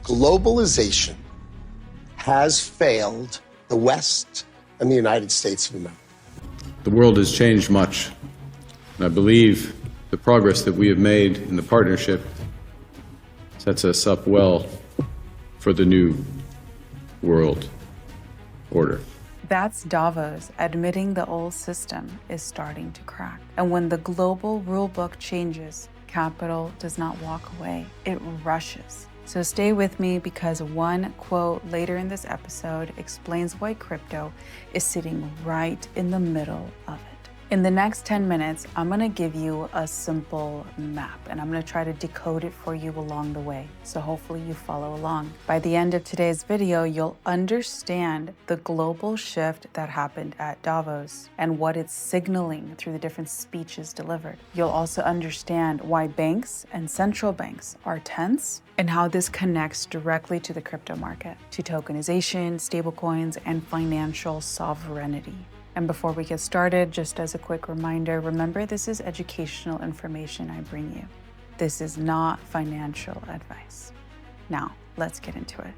Globalization has failed the West and the United States of America. The world has changed much, and I believe the progress that we have made in the partnership sets us up well for the new world order. That's Davos admitting the old system is starting to crack. And when the global rulebook changes, capital does not walk away, it rushes. So stay with me because one quote later in this episode explains why crypto is sitting right in the middle of it. In the next 10 minutes, I'm gonna give you a simple map and I'm gonna try to decode it for you along the way. So hopefully you follow along. By the end of today's video, you'll understand the global shift that happened at Davos and what it's signaling through the different speeches delivered. You'll also understand why banks and central banks are tense and how this connects directly to the crypto market, to tokenization, stablecoins, and financial sovereignty. And before we get started, just as a quick reminder, remember this is educational information I bring you. This is not financial advice. Now, let's get into it.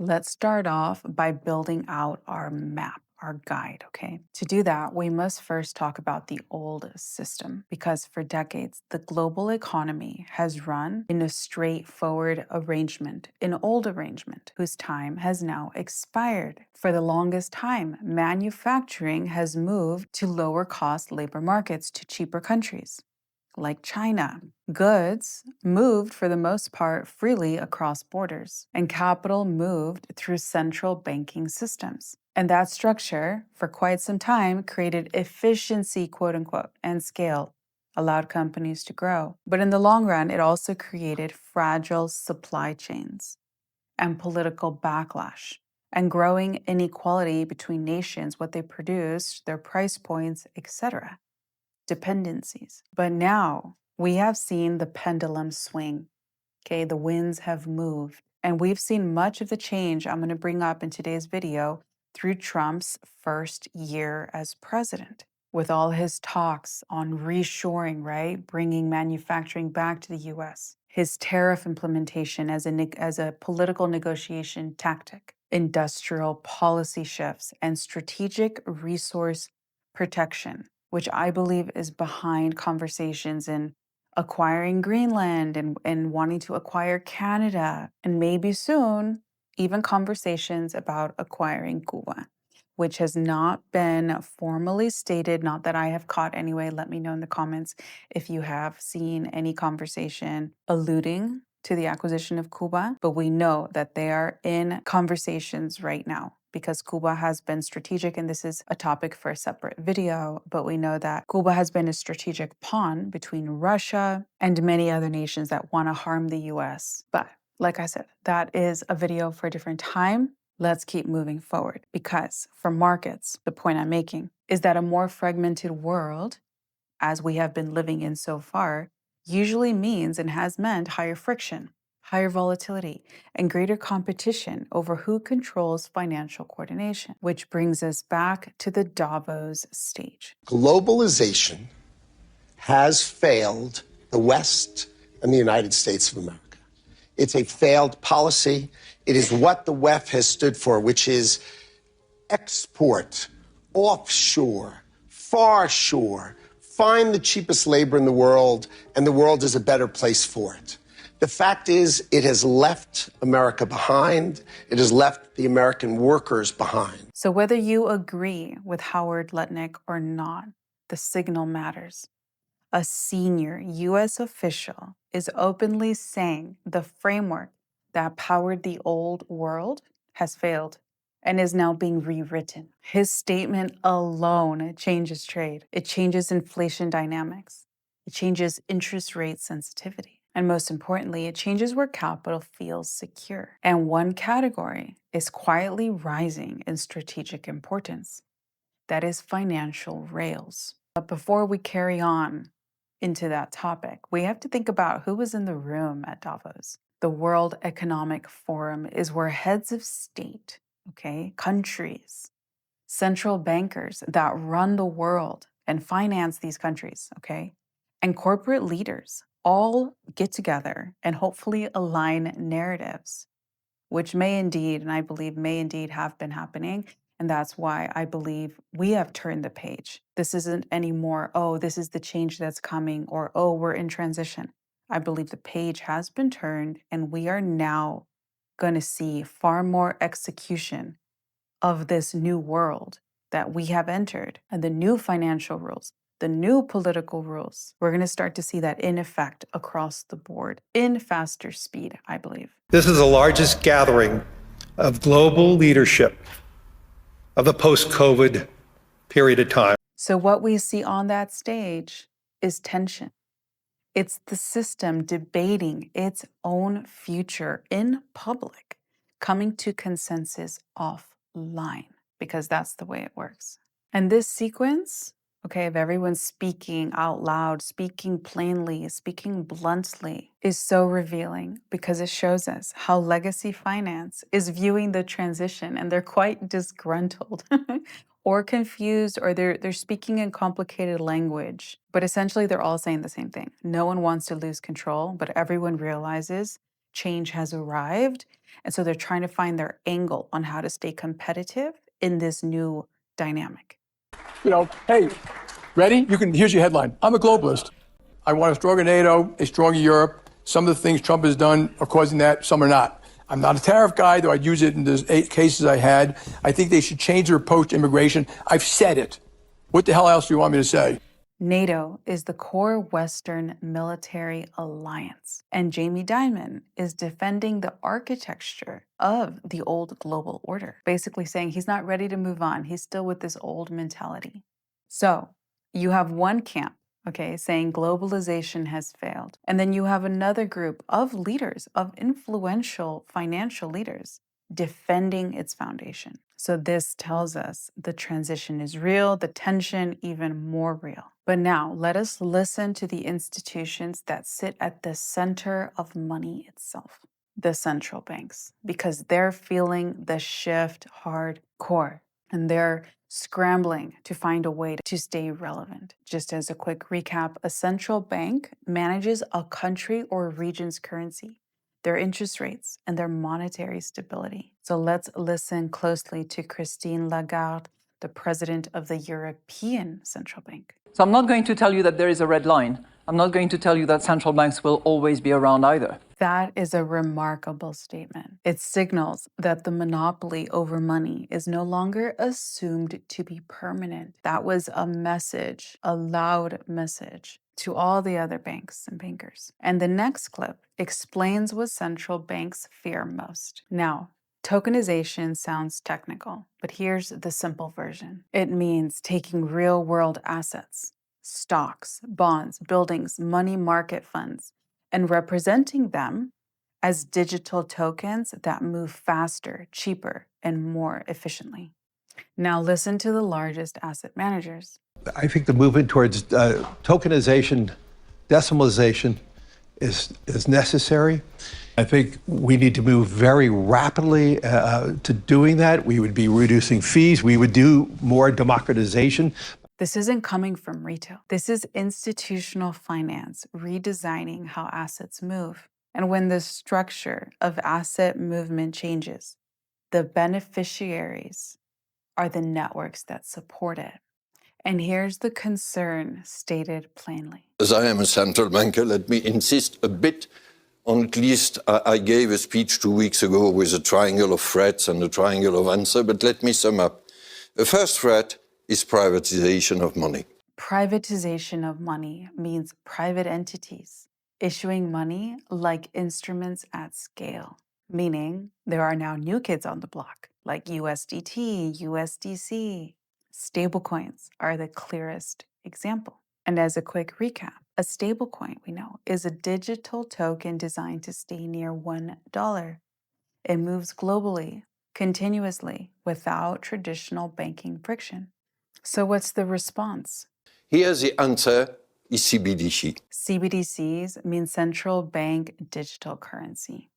Let's start off by building out our map, our guide, okay? To do that, we must first talk about the old system because for decades, the global economy has run in a straightforward arrangement, an old arrangement whose time has now expired. For the longest time, manufacturing has moved to lower cost labor markets, to cheaper countries like China. Goods moved for the most part freely across borders, and capital moved through central banking systems. And that structure, for quite some time, created efficiency, quote unquote, and scale, allowed companies to grow. But in the long run, it also created fragile supply chains and political backlash and growing inequality between nations, what they produced, their price points, etc. Dependencies. But now we have seen the pendulum swing. Okay, the winds have moved. And we've seen much of the change I'm going to bring up in today's video through Trump's first year as president, with all his talks on reshoring, right? Bringing manufacturing back to the US. His tariff implementation as a political negotiation tactic, industrial policy shifts, and strategic resource protection, which I believe is behind conversations in acquiring Greenland and wanting to acquire Canada, and maybe soon, even conversations about acquiring Cuba, which has not been formally stated, not that I have caught anyway. Let me know in the comments if you have seen any conversation alluding to the acquisition of Cuba, but we know that they are in conversations right now, because Cuba has been strategic, and this is a topic for a separate video, but we know that Cuba has been a strategic pawn between Russia and many other nations that want to harm the US. But like I said, that is a video for a different time. Let's keep moving forward, because for markets, the point I'm making is that a more fragmented world, as we have been living in so far, usually means and has meant higher friction, higher volatility, and greater competition over who controls financial coordination, which brings us back to the Davos stage. Globalization has failed the West and the United States of America. It's a failed policy. It is what the WEF has stood for, which is export, offshore, far shore, find the cheapest labor in the world, and the world is a better place for it. The fact is, it has left America behind. It has left the American workers behind. So whether you agree with Howard Lutnick or not, the signal matters. A senior U.S. official is openly saying the framework that powered the old world has failed and is now being rewritten. His statement alone changes trade. It changes inflation dynamics. It changes interest rate sensitivity. And most importantly, it changes where capital feels secure. And one category is quietly rising in strategic importance. That is financial rails. But before we carry on into that topic, we have to think about who was in the room at Davos. The World Economic Forum is where heads of state, countries, central bankers that run the world and finance these countries, okay, and corporate leaders all get together and hopefully align narratives, which may indeed, and I believe may indeed have been happening. And that's why I believe we have turned the page. This isn't anymore, oh, this is the change that's coming, or oh, we're in transition. I believe the page has been turned, and we are now going to see far more execution of this new world that we have entered, and the new financial rules, the new political rules. We're going to start to see that in effect across the board in faster speed, I believe. This is the largest gathering of global leadership of the post-COVID period of time. So what we see on that stage is tension. It's the system debating its own future in public, coming to consensus offline, because that's the way it works. And this sequence, okay, of everyone speaking out loud, speaking plainly, speaking bluntly, is so revealing because it shows us how legacy finance is viewing the transition, and they're quite disgruntled or confused, or they're speaking in complicated language. But essentially, they're all saying the same thing. No one wants to lose control, but everyone realizes change has arrived. And so they're trying to find their angle on how to stay competitive in this new dynamic. You know, hey, ready? Here's your headline. I'm a globalist. I want a stronger NATO, a stronger Europe. Some of the things Trump has done are causing that, some are not. I'm not a tariff guy, though I'd use it in the 8 cases I had. I think they should change their approach to immigration. I've said it. What the hell else do you want me to say? NATO is the core Western military alliance, and Jamie Dimon is defending the architecture of the old global order, basically saying he's not ready to move on. He's still with this old mentality. So you have one camp, okay, saying globalization has failed. And then you have another group of leaders, of influential financial leaders, defending its foundation. So this tells us the transition is real, the tension even more real. But now let us listen to the institutions that sit at the center of money itself, the central banks, because they're feeling the shift hardcore, and they're scrambling to find a way to stay relevant. Just as a quick recap, a central bank manages a country or region's currency, their interest rates, and their monetary stability. So let's listen closely to Christine Lagarde, the president of the European Central Bank. So I'm not going to tell you that there is a red line. I'm not going to tell you that central banks will always be around either. That is a remarkable statement. It signals that the monopoly over money is no longer assumed to be permanent. That was a message, a loud message to all the other banks and bankers. And the next clip explains what central banks fear most. Now, tokenization sounds technical, but here's the simple version. It means taking real-world assets, stocks, bonds, buildings, money market funds, and representing them as digital tokens that move faster, cheaper, and more efficiently. Now listen to the largest asset managers. I think the movement towards tokenization, decimalization is necessary. I think we need to move very rapidly to doing that. We would be reducing fees. We would do more democratization. This isn't coming from retail. This is institutional finance redesigning how assets move. And when the structure of asset movement changes, the beneficiaries are the networks that support it. And here's the concern stated plainly. As I am a central banker, let me insist a bit on at least, I gave a speech 2 weeks ago with a triangle of threats and a triangle of answer, but let me sum up. The first threat is privatization of money. Privatization of money means private entities issuing money like instruments at scale, meaning there are now new kids on the block, like USDT, USDC. Stablecoins are the clearest example. And as a quick recap, a stablecoin, we know, is a digital token designed to stay near $1. It moves globally, continuously, without traditional banking friction. So what's the response? Here the answer is CBDC. CBDCs mean central bank digital currency,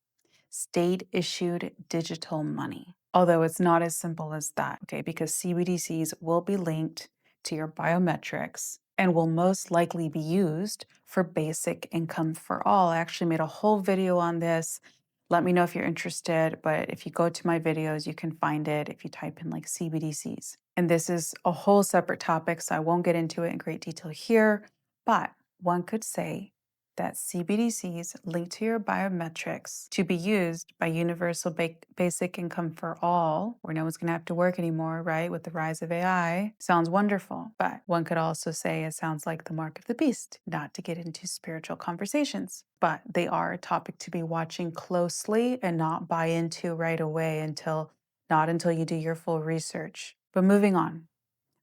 state-issued digital money. Although it's not as simple as that, okay? Because CBDCs will be linked to your biometrics and will most likely be used for basic income for all. I actually made a whole video on this. Let me know if you're interested, but if you go to my videos, you can find it if you type in like CBDCs. And this is a whole separate topic, so I won't get into it in great detail here, but one could say that CBDCs linked to your biometrics to be used by universal basic income for all, where no one's going to have to work anymore, right? With the rise of AI, sounds wonderful. But one could also say it sounds like the mark of the beast, not to get into spiritual conversations. But they are a topic to be watching closely and not buy into right away not until you do your full research. But moving on,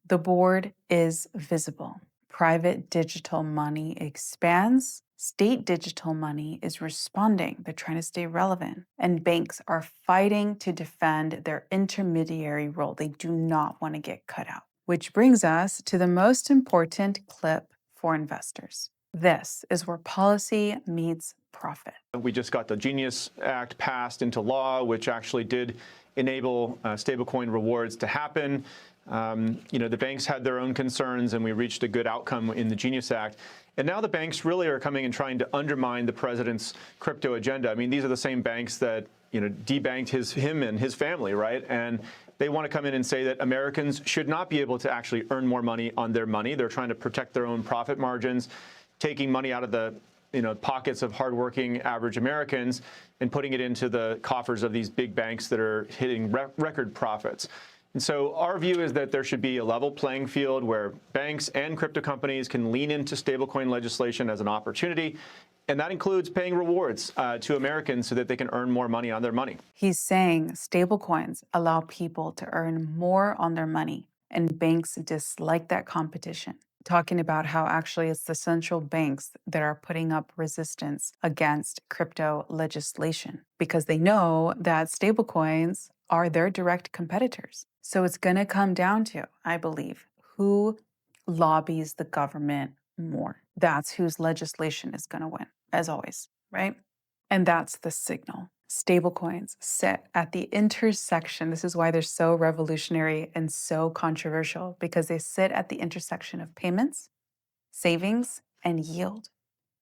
the board is visible. Private digital money expands. State digital money is responding. They're trying to stay relevant. And banks are fighting to defend their intermediary role. They do not want to get cut out. Which brings us to the most important clip for investors. This is where policy meets profit. We just got the Genius Act passed into law, which actually did enable stablecoin rewards to happen. The banks had their own concerns, and we reached a good outcome in the Genius Act. And now the banks really are coming and trying to undermine the president's crypto agenda. I mean, these are the same banks that debanked him and his family, right? And they want to come in and say that Americans should not be able to actually earn more money on their money. They're trying to protect their own profit margins, taking money out of the pockets of hardworking average Americans and putting it into the coffers of these big banks that are hitting record profits. And so our view is that there should be a level playing field where banks and crypto companies can lean into stablecoin legislation as an opportunity. And that includes paying rewards to Americans so that they can earn more money on their money. He's saying stablecoins allow people to earn more on their money, and banks dislike that competition. Talking about how actually it's the central banks that are putting up resistance against crypto legislation because they know that stablecoins are their direct competitors. So it's going to come down to, I believe, who lobbies the government more. That's whose legislation is going to win, as always, right? And that's the signal. Stablecoins sit at the intersection. This is why they're so revolutionary and so controversial, because they sit at the intersection of payments, savings, and yield.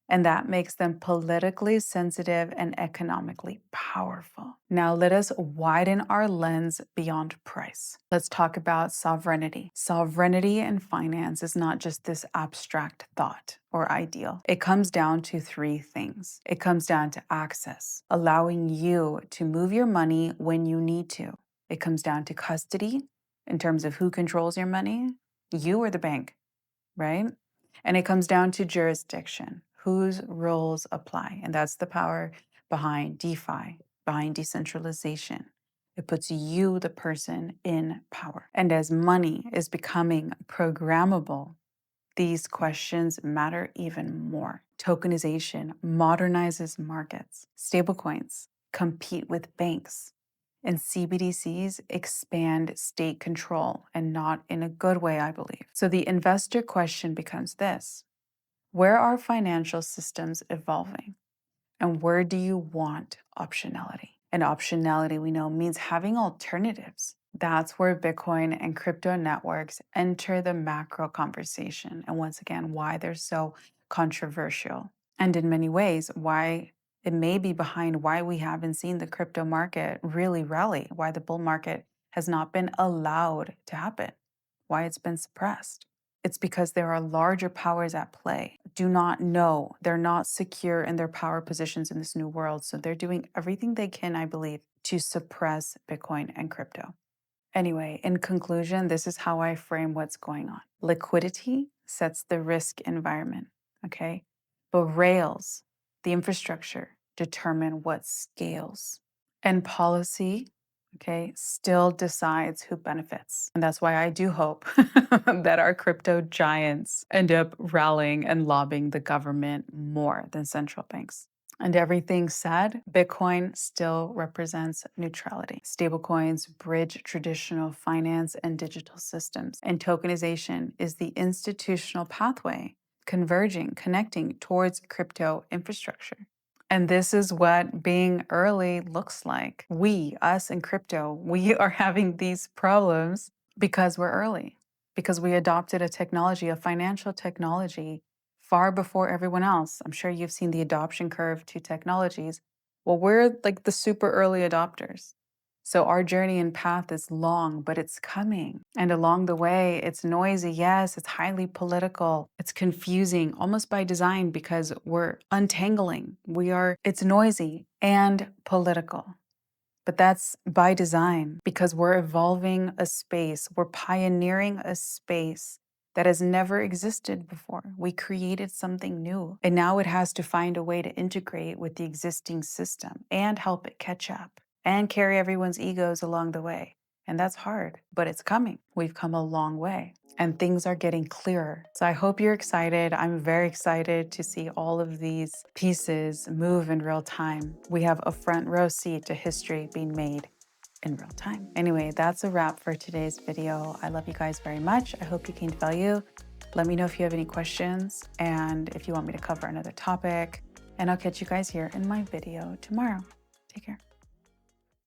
And that makes them politically sensitive and economically powerful. Now let us widen our lens beyond price. Let's talk about sovereignty. Sovereignty in finance is not just this abstract thought or ideal. It comes down to three things. It comes down to access, allowing you to move your money when you need to. It comes down to custody in terms of who controls your money, you or the bank, right? And it comes down to jurisdiction, whose rules apply. And that's the power behind DeFi, behind decentralization. It puts you, the person, in power. And as money is becoming programmable, these questions matter even more. Tokenization modernizes markets. Stablecoins compete with banks. And CBDCs expand state control, and not in a good way, I believe. So the investor question becomes this: where are financial systems evolving? And where do you want optionality? And optionality, we know, means having alternatives. That's where Bitcoin and crypto networks enter the macro conversation. And once again, why they're so controversial. And in many ways, why it may be behind why we haven't seen the crypto market really rally, why the bull market has not been allowed to happen, why it's been suppressed. It's because there are larger powers at play. Do not know. They're not secure in their power positions in this new world. So they're doing everything they can, I believe, to suppress Bitcoin and crypto. Anyway, in conclusion, this is how I frame what's going on. Liquidity sets the risk environment, okay? But rails, the infrastructure, determine what scales. And policy, okay, still decides who benefits. And that's why I do hope that our crypto giants end up rallying and lobbying the government more than central banks. And everything said, Bitcoin still represents neutrality. Stablecoins bridge traditional finance and digital systems. And tokenization is the institutional pathway connecting towards crypto infrastructure. And this is what being early looks like. We, us in crypto, we are having these problems because we're early, because we adopted a technology, a financial technology, far before everyone else. I'm sure you've seen the adoption curve to technologies. Well, we're like the super early adopters. So our journey and path is long, but it's coming. And along the way, it's noisy. Yes, it's highly political. It's confusing almost by design because we're untangling. It's noisy and political. But that's by design because we're evolving a space. We're pioneering a space that has never existed before. We created something new, and now it has to find a way to integrate with the existing system and help it catch up and carry everyone's egos along the way. And that's hard, but it's coming. We've come a long way and things are getting clearer. So I hope you're excited. I'm very excited to see all of these pieces move in real time. We have a front row seat to history being made in real time. Anyway, that's a wrap for today's video. I love you guys very much. I hope you gained value. Let me know if you have any questions and if you want me to cover another topic. And I'll catch you guys here in my video tomorrow. Take care.